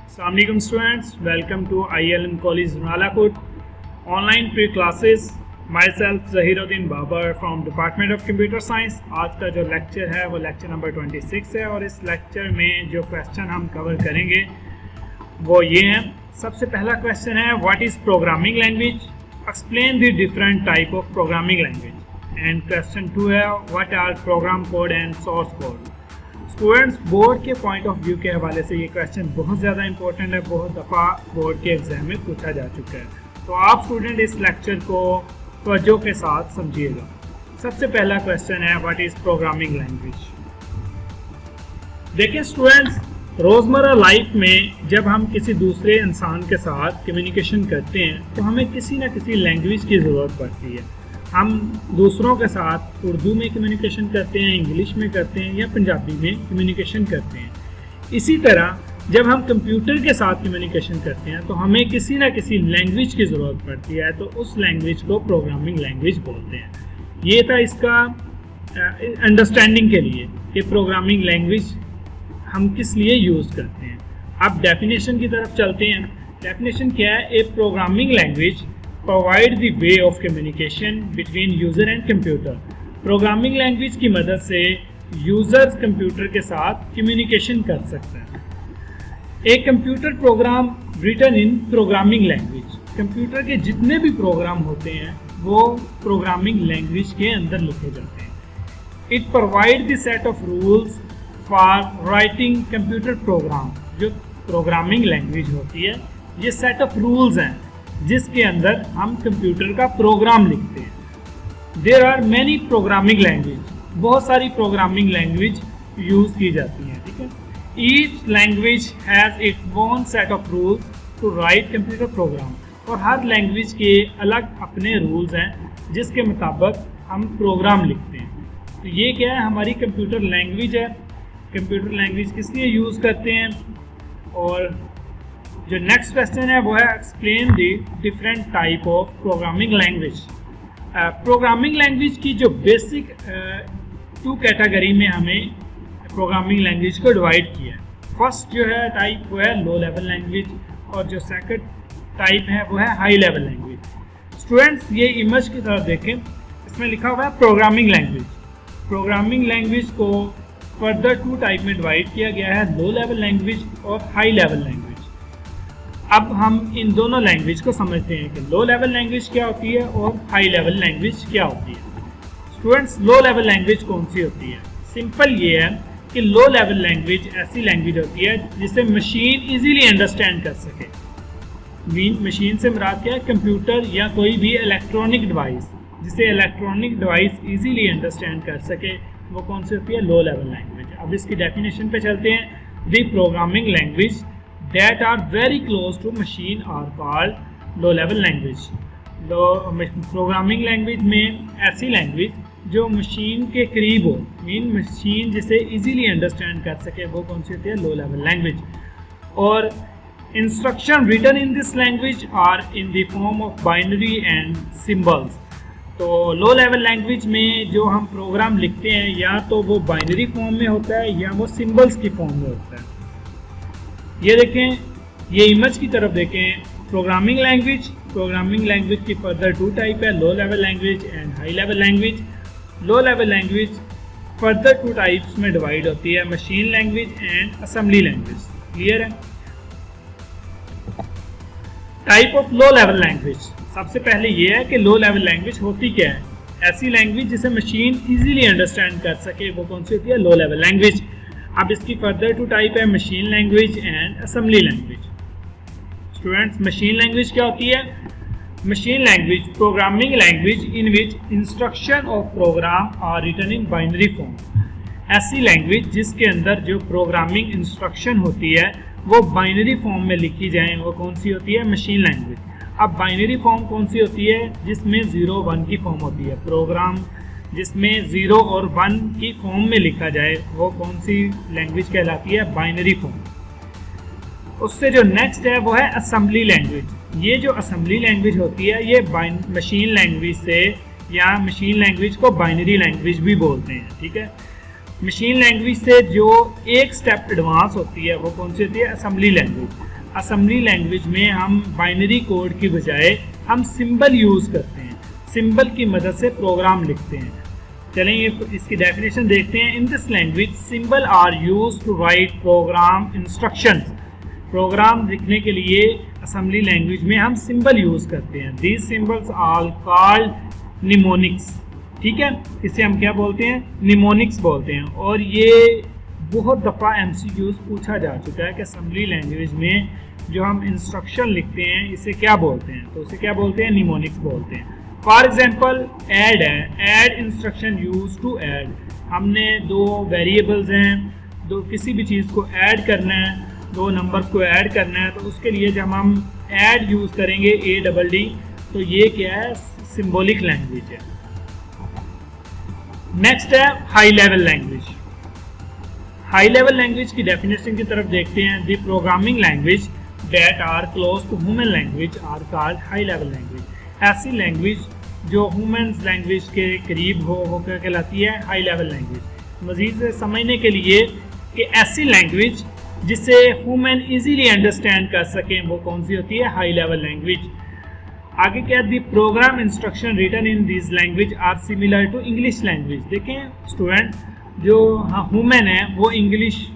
अस्सलाम वालेकुम students, welcome to ILM college Nalakot online pre classes. Myself Zaheeruddin Babar from department of computer science. आज का जो लेक्चर है वो लेक्चर नंबर 26 है और इस लेक्चर में जो क्वेश्चन हम कवर करेंगे वो ये हैं। सबसे पहला क्वेश्चन है what is programming language, explain the different type of programming language. And question 2 है what are program code and source code. Students, board के पॉइंट ऑफ व्यू के हवाले से ये क्वेश्चन बहुत ज़्यादा इंपॉर्टेंट है, बहुत दफ़ा बोर्ड के एग्जाम में पूछा जा चुका है, तो आप स्टूडेंट इस लेक्चर को तवज्जो के साथ समझिएगा। सबसे पहला क्वेश्चन है व्हाट इज़ प्रोग्रामिंग लैंग्वेज। देखिए स्टूडेंट्स, रोज़मर्रा लाइफ में जब हम किसी दूसरे इंसान के साथ कम्युनिकेशन करते हैं तो हमें किसी न किसी लैंग्वेज की ज़रूरत पड़ती है। हम दूसरों के साथ उर्दू में कम्युनिकेशन करते हैं, इंग्लिश में करते हैं या पंजाबी में कम्युनिकेशन करते हैं। इसी तरह जब हम कंप्यूटर के साथ कम्युनिकेशन करते हैं तो हमें किसी न किसी लैंग्वेज की ज़रूरत पड़ती है, तो उस लैंग्वेज को प्रोग्रामिंग लैंग्वेज बोलते हैं। ये था इसका अंडरस्टैंडिंग के लिए कि प्रोग्रामिंग लैंग्वेज हम किस लिए यूज़ करते हैं। अब डेफिनेशन की तरफ चलते हैं। डेफिनेशन क्या है? ए programming language provide the way of communication between user and computer. Programming language की मदद से यूज़र कंप्यूटर के साथ कम्युनिकेशन कर सकते हैं। एक computer program written in programming language. Computer के जितने भी प्रोग्राम होते हैं वो प्रोग्रामिंग लैंग्वेज के अंदर लिखे जाते हैं। It provide the set of rules for writing computer program. जो प्रोग्रामिंग लैंग्वेज होती है ये सेट ऑफ रूल्स हैं जिसके अंदर हम कंप्यूटर का प्रोग्राम लिखते हैं। There are many programming language, बहुत सारी प्रोग्रामिंग लैंग्वेज यूज़ की जाती हैं, ठीक है। Each language has its own set of rules to write computer program. और हर लैंग्वेज के अलग अपने रूल्स हैं जिसके मुताबिक हम प्रोग्राम लिखते हैं। तो ये क्या है? हमारी कंप्यूटर लैंग्वेज है। कंप्यूटर लैंग्वेज किस लिए यूज़ करते हैं? और जो नेक्स्ट क्वेश्चन है वो है explain the different type of programming language. Programming language की जो बेसिक 2 कैटेगरी में हमें प्रोग्रामिंग लैंग्वेज को डिवाइड किया है। फर्स्ट जो है टाइप वो है लो लेवल लैंग्वेज और जो सेकंड टाइप है वो है हाई लेवल लैंग्वेज। स्टूडेंट्स, ये इमेज की तरफ देखें, इसमें लिखा हुआ है प्रोग्रामिंग लैंग्वेज। प्रोग्रामिंग लैंग्वेज को फर्दर 2 टाइप में डिवाइड किया गया है, लो लेवल लैंग्वेज और हाई लेवल लैंग्वेज। अब हम इन दोनों लैंग्वेज को समझते हैं कि लो लेवल लैंग्वेज क्या होती है और हाई लेवल लैंग्वेज क्या होती है। स्टूडेंट्स, लो लेवल लैंग्वेज कौन सी होती है? सिंपल ये है कि लो लेवल लैंग्वेज ऐसी लैंग्वेज होती है जिसे मशीन इजीली अंडरस्टैंड कर सके। मशीन से मुराद क्या है? कंप्यूटर या कोई भी इलेक्ट्रॉनिक डिवाइस, जिसे इलेक्ट्रॉनिक डिवाइस इजीली अंडरस्टैंड कर सके, वो कौन सी होती है? Low level language. अब इसकी डेफिनेशन पे चलते हैं। The programming language that are very close to machine are called low level language। Programming language में ऐसी लैंग्वेज जो मशीन के करीब हो, मीन मशीन जिसे इजीली अंडरस्टैंड कर सके, वो कौन सी होती है? Low level language. और instruction written in this language are in the form of binary and symbols. तो लो लेवल लैंग्वेज में जो हम प्रोग्राम लिखते हैं या तो वो बाइनरी फॉर्म में होता है या वो सिंबल्स की फॉर्म में होता है। ये देखें, ये इमेज की तरफ देखें। प्रोग्रामिंग लैंग्वेज की फर्दर 2 टाइप है, low level language and high level language. Low level language further 2 types में डिवाइड होती है, machine language and assembly language. Clear है? Type of low level language. सबसे पहले ये है कि लो लेवल लैंग्वेज होती क्या है? ऐसी लैंग्वेज जिसे मशीन इजीली अंडरस्टैंड कर सके, वो कौन सी होती है? Low level language. अब इसकी फर्दर 2 टाइप है, machine language and assembly language. Students, machine language क्या होती है? Machine language programming language in which instruction of program are written in binary form. ऐसी लैंग्वेज जिसके अंदर जो प्रोग्रामिंग इंस्ट्रक्शन होती है वो बाइनरी फॉर्म में लिखी जाए, वो कौन सी होती है? Machine language. अब बाइनरी फॉर्म कौन सी होती है? जिसमें 0 1 की फॉर्म होती है। प्रोग्राम जिसमें 0 और 1 की फॉर्म में लिखा जाए वो कौन सी लैंग्वेज कहलाती है? Binary form. उससे जो नेक्स्ट है वो है असेंबली लैंग्वेज। ये जो असेंबली लैंग्वेज होती है ये मशीन लैंग्वेज से, या मशीन लैंग्वेज को बाइनरी लैंग्वेज भी बोलते हैं, ठीक है। मशीन लैंग्वेज से जो एक स्टेप एडवांस होती है वो कौन सी होती है? Assembly language. असेंबली लैंग्वेज में हम बाइनरी कोड की बजाय हम सिंबल यूज करते हैं, सिंबल की मदद से प्रोग्राम लिखते हैं। चलें ये इसकी डेफिनेशन देखते हैं। In this language symbol are used to write program instructions. Program लिखने के लिए असेंबली लैंग्वेज में हम सिंबल यूज करते हैं। These symbols are called mnemonics. ठीक है, इसे हम क्या बोलते हैं? निमोनिक्स बोलते हैं। और ये बहुत दफ़ा एमसीक्यूज पूछा जा चुका है कि असेंबली लैंग्वेज में जो हम इंस्ट्रक्शन लिखते हैं इसे क्या बोलते हैं, तो उसे क्या बोलते हैं? निमोनिक्स बोलते हैं। फॉर एग्जाम्पल ऐड है, add instruction use to add. हमने दो वेरिएबल्स हैं, दो किसी भी चीज़ को ऐड करना है, दो नंबर्स को ऐड करना है, तो उसके लिए जब हम ऐड यूज़ करेंगे ADD, तो ये क्या है? सिंबॉलिक लैंग्वेज है। नेक्स्ट है high level language. High level language की डेफिनेशन की तरफ देखते हैं। The programming language that are close to human language are called high level language. ऐसी लैंग्वेज जो ह्यूमन लैंग्वेज के करीब होकर कहलाती है हाई लेवल लैंग्वेज। मजीद से समझने के लिए कि ऐसी लैंग्वेज जिसे ह्यूमन इजीली अंडरस्टैंड कर सकें वो कौन सी होती है? High level language. आगे क्या? The program instruction written in this language are similar to English language. देखें स्टूडेंट, जो ह्यूमन है वो इंग्लिश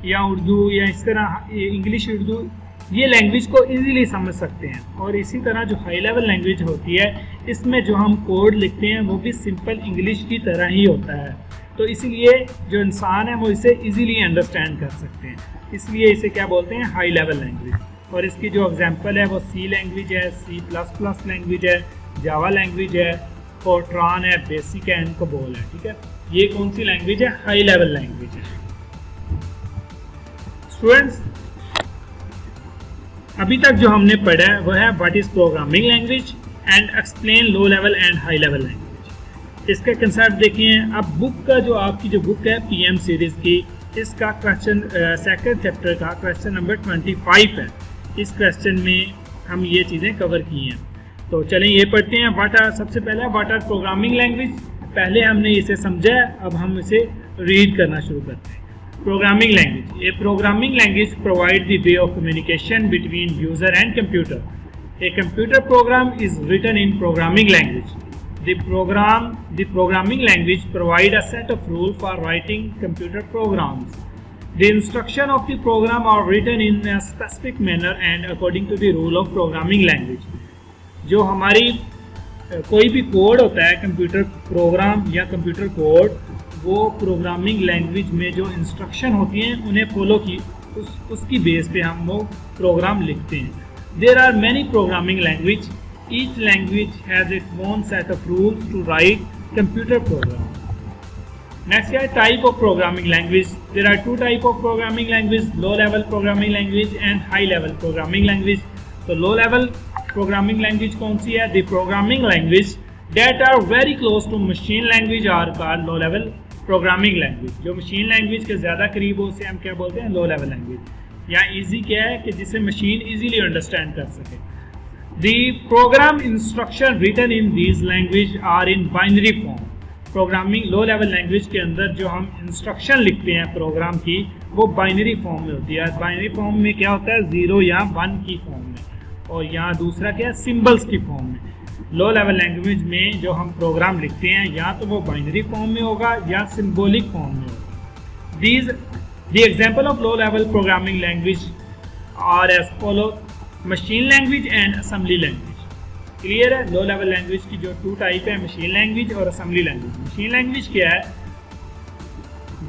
या उर्दू या इस तरह इंग्लिश उर्दू ये लैंग्वेज को इजीली समझ सकते हैं। और इसी तरह जो हाई लेवल लैंग्वेज होती है इसमें जो हम कोड लिखते हैं वो भी सिंपल इंग्लिश की तरह ही होता है। तो इसीलिए जो इंसान है वो इसे इजीली अंडरस्टैंड कर सकते हैं, इसलिए इसे क्या बोलते हैं? High level language. और इसकी जो एग्जांपल है वो C लैंग्वेज है, C++ लैंग्वेज है, जावा लैंग्वेज है, फोर्ट्रान है, बेसिक है, कोबोल है। ठीक है, ये कौन सी लैंग्वेज है? हाई लेवल लैंग्वेज है। स्टूडेंट्स, अभी तक जो हमने पढ़ा है वह है what is programming language and explain low level and high level language. इसका कंसेप्ट देखिए। अब बुक का जो आपकी जो बुक है PM सीरीज की, इसका क्वेश्चन सेकंड चैप्टर का क्वेश्चन नंबर 25 है। इस क्वेश्चन में हम ये चीज़ें कवर की हैं। तो चलें ये पढ़ते हैं। सबसे पहले व्हाट आर प्रोग्रामिंग लैंग्वेज। पहले हमने इसे समझा है, अब हम इसे रीड करना शुरू करते हैं। Programming language. A programming language provide the way of communication between user and computer. A computer program is written in programming language. The programming language provide a set of rules for writing computer programs. The instruction of the program are written in a specific manner and according to the rule of programming language. जो हमारी कोई भी code होता है, computer program या computer code, वो programming language में जो इंस्ट्रक्शन होती हैं उन्हें फॉलो की उसकी बेस पे हम वो प्रोग्राम लिखते हैं। There are many programming language. Each language has its own set of rules to write computer program. Next is type of programming language. There are two type of programming language: low level programming language and high level programming language. So low level programming language कौन सी है? The programming language that are very close to machine language are called low level programming language. जो machine language के ज़्यादा करीब हो उसे हम क्या बोलते हैं? low level language. या easy क्या है कि जिसे machine easily understand कर सके। The program instruction written in these language are in binary form. Programming low level language के अंदर जो हम इंस्ट्रक्शन लिखते हैं प्रोग्राम की वो बाइनरी फॉर्म में होती है। बाइनरी फॉर्म में क्या होता है? 0 या 1 की फॉर्म में, और यहाँ दूसरा क्या है? सिंबल्स की फॉर्म में। लो लेवल लैंग्वेज में जो हम प्रोग्राम लिखते हैं या तो वो बाइनरी फॉर्म में होगा या सिंबॉलिक फॉर्म में होगा। The example of low level programming language are as follows: machine language and assembly language. Clear है? लो लेवल लैंग्वेज की जो टू टाइप है, मशीन लैंग्वेज और असेंबली लैंग्वेज। मशीन लैंग्वेज क्या है?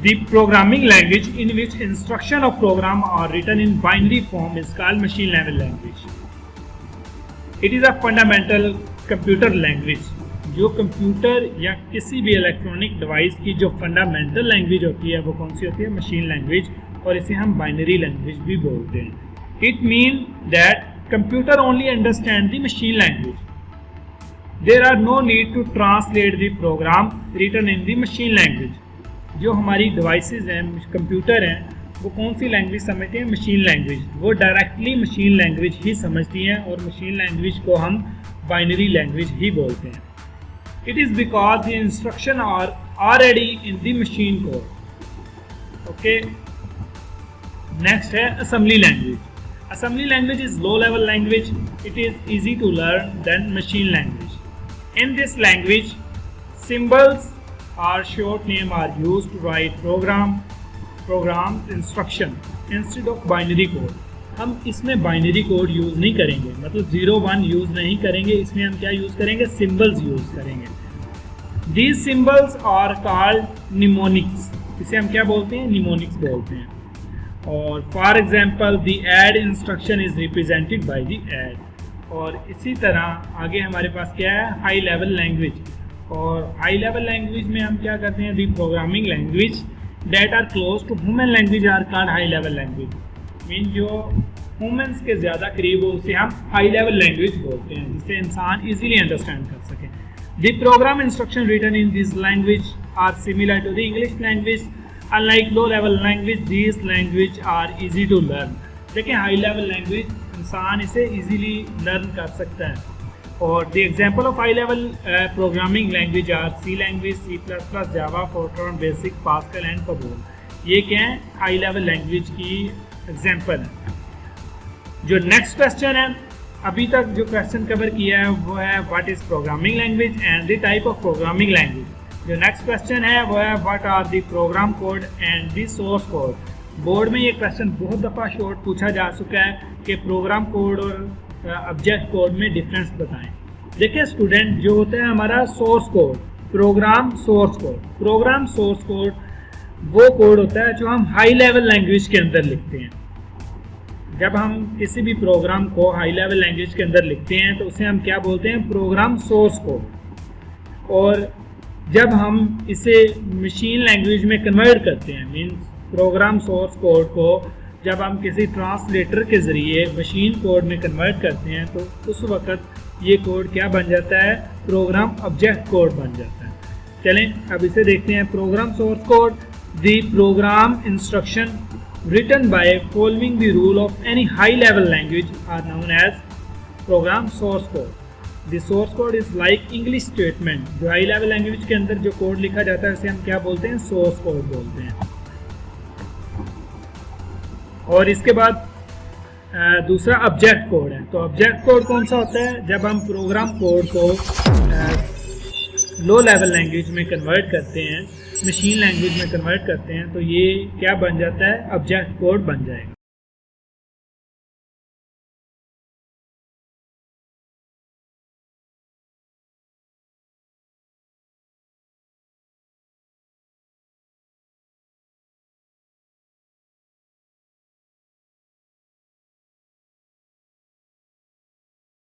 The programming language in which instruction of program are written in binary form is called machine level language. It is a fundamental computer language. जो computer या किसी भी electronic device की जो fundamental language होती है वो कौन सी होती है? मशीन लैंग्वेज, और इसे हम बाइनरी लैंग्वेज भी बोलते हैं। It means that computer only understand the machine language. There are no need to translate the program written in the machine language. जो हमारी डिवाइसेस हैं, कंप्यूटर हैं, वो कौन सी लैंग्वेज समझते हैं? Machine language. वो डायरेक्टली मशीन लैंग्वेज ही समझती हैं और मशीन लैंग्वेज को हम बाइनरी लैंग्वेज ही बोलते हैं। It is because the instruction are already in the machine code. Okay. Next है assembly language. Assembly language is low-level language. It is easy to learn than machine language. In this language, symbols or short name are used to write program instruction instead of binary code. हम इसमें binary code use नहीं करेंगे, मतलब 0-1 use नहीं करेंगे. इसमें हम क्या यूज़ करेंगे? सिंबल्स यूज़ करेंगे. These symbols are called mnemonics. इसे हम क्या बोलते हैं? निमोनिक्स बोलते हैं. और for example the add instruction is represented by the add. और इसी तरह आगे हमारे पास क्या है? High level language. और हाई लेवल लैंग्वेज में हम क्या करते हैं? The programming language that are close to human language are called high level language. Mean जो ह्यूमन्स के ज़्यादा करीब हो उसे हम हाई लेवल लैंग्वेज बोलते हैं, जिससे इंसान इजीली अंडरस्टैंड कर सके. The program instruction written in this language are similar to the English language. Unlike low level language, these language are easy to learn. देखें हाई लेवल लैंग्वेज इंसान इसे easily learn कर सकता है. और the example of high level programming language are C language, C++, Java, Fortran, Basic, Pascal and Cabol. ये क्या है? हाई लेवल लैंग्वेज की एग्जाम्पल है. जो नेक्स्ट क्वेश्चन है, अभी तक जो क्वेश्चन कवर किया है वो है what is programming language and the type of programming language. जो नेक्स्ट क्वेश्चन है वो है what are the program code and the source code. Board में ये क्वेश्चन बहुत दफ़ा शॉर्ट पूछा जा चुका है कि प्रोग्राम कोड और ऑब्जेक्ट कोड में डिफरेंस बताएं. देखिए स्टूडेंट, जो होता है हमारा source code, program source code वो कोड होता है जो हम हाई लेवल लैंग्वेज के अंदर लिखते हैं. जब हम किसी भी प्रोग्राम को हाई लेवल लैंग्वेज के अंदर लिखते हैं तो उसे हम क्या बोलते हैं? Program source code. और जब हम इसे मशीन लैंग्वेज में कन्वर्ट करते हैं, मीन्स प्रोग्राम सोर्स कोड को जब हम किसी ट्रांसलेटर के ज़रिए मशीन कोड में कन्वर्ट करते हैं तो उस वक्त ये कोड क्या बन जाता है? प्रोग्राम ऑब्जेक्ट कोड बन जाता है. चलें अब इसे देखते हैं. Program source code, the program instruction written by following the rule of any high level language are known as program source code. The source code is like English statement. जो high level language के अंदर जो code लिखा जाता है उसे हम क्या बोलते हैं? सोर्स कोड बोलते हैं. और इसके बाद दूसरा ऑब्जेक्ट कोड है. तो ऑब्जेक्ट कोड कौन सा होता है? जब हम प्रोग्राम कोड को लो लेवल लैंग्वेज में कन्वर्ट करते हैं, मशीन लैंग्वेज में कन्वर्ट करते हैं, तो ये क्या बन जाता है? ऑब्जेक्ट कोड बन जाएगा.